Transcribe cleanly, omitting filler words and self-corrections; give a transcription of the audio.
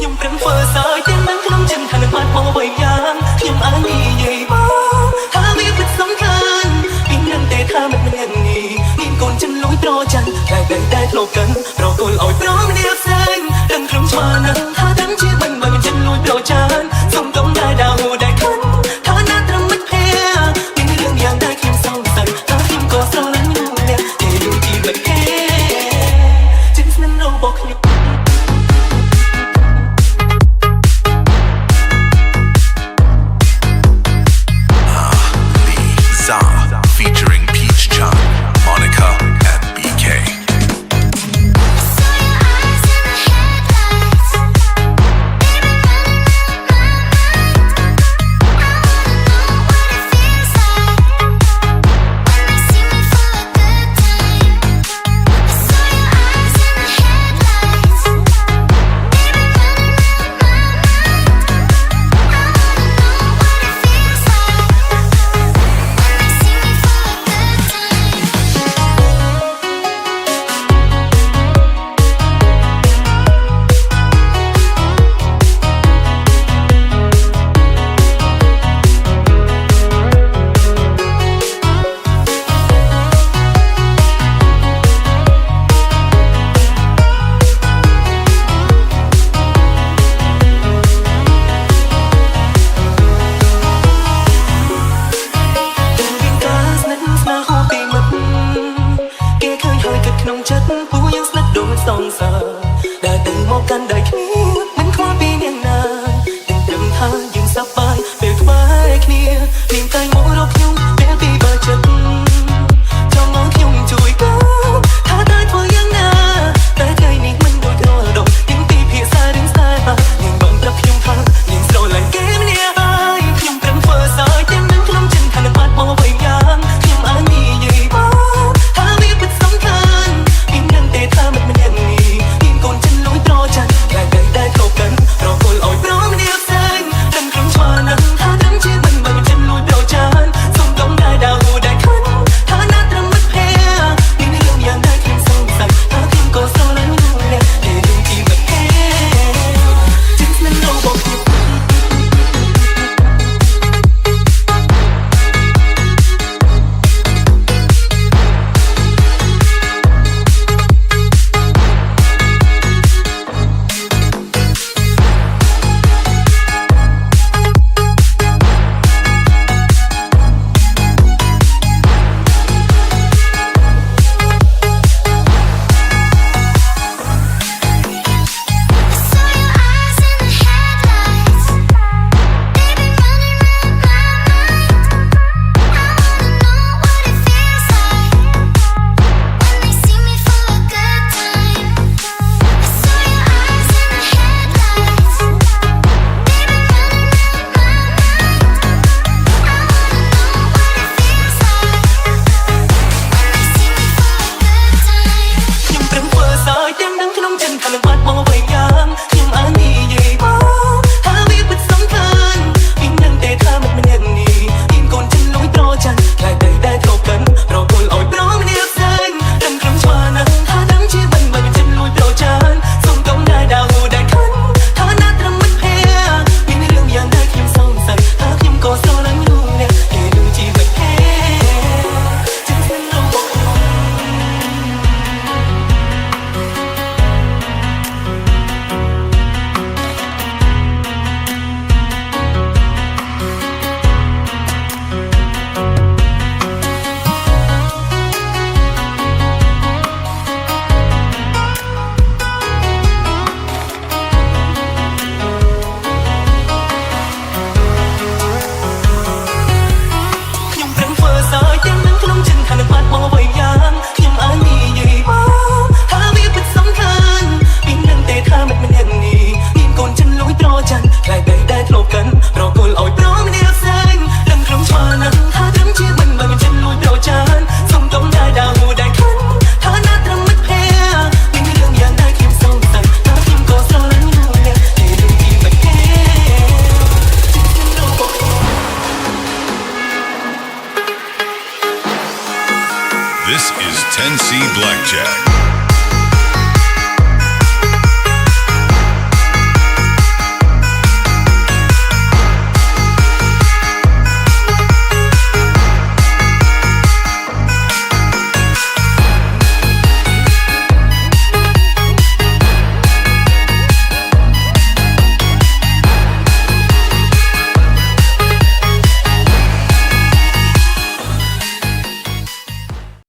ខ្ញុំប្រឹងធ្វើសើចទាំងនឹងក្នុងចិត្តថានឹងបានមកអ្វីយ៉ាងខ្ញុំអាចនិយាយមកថាវាពិតសំខាន់ពីនឹងទេថាមិនមាននេះមានកូនចិនលួយត្រច័ន្ទតែធ្លាប់កាន់ប្រគល់ឲ្យប្រមនាផ្សេងដឹងក្នុងឆ្មានឹងថាដឹងជាមិនបានចិនលួយត្រច័ន្ទសុំកុំតែដៅតែខាន់ថាណាត្រឹមមិត្តភក្តិមានរឿងយ៉ាងដែលខ្ញុំសង្ស័យថាខ្ញុំក៏ស្រឡាញ់មនុស្សម្នាក់តែដូចជាមិនគេចិត្តស្នេហ៍របស់ខ្ញុំfeaturing Peach Chan, Monica, and BK.ក្នុងចិត្តពូយើងស្និទ្ធដូចសងសើដែលទៅមកកាន់ដៃគ្នាមិនខ្វល់ពីនាងណាទាំងដឹងថាយើងសប្បាយពេលក្បែរគ្នានាងតែមករកខ្ញុំពេលពីបើចិត្តចង់មកខ្ញុំជួយក៏ថាតែធ្វើយ៉ាងណាតែថ្ងៃនេះមិនមួយក្រដងទាំងពីភាសារឿងស្នេហានាងបានប្រាប់ខ្ញុំថានាងស្រឡាញ់គេម្នាក់ហើយខ្ញុំប្រឹងធ្វើសើចទាំងនឹងក្នុងចិត្តថានឹងបានមកអ្វីយ៉ាងខ្ញុំអាចនិយាយមកថាវាពិតសំខាន់ថាមិនមាននេះមានកូនចិនលួយត្រច័ន្ទតែធ្លាប់កាន់ប្រគល់ឲ្យប្រមនាផ្សេងដឹងក្នុងឆ្មានឹងថាដឹងជាមិនបានចិនលួយត្រច័ន្ទសុំកុំតែដៅតែខាន់ថាណាត្រឹមមិត្តភក្តិមានរឿងយ៉ាងដែលខ្ញុំសង្ស័យថាខ្ញុំក៏ស្រឡាញ់មនុស្សម្នាក់តែដូចជាមិនគេចិត្តស្នេហ៍របស់ខ្ញុំThis is 10C Blackjack.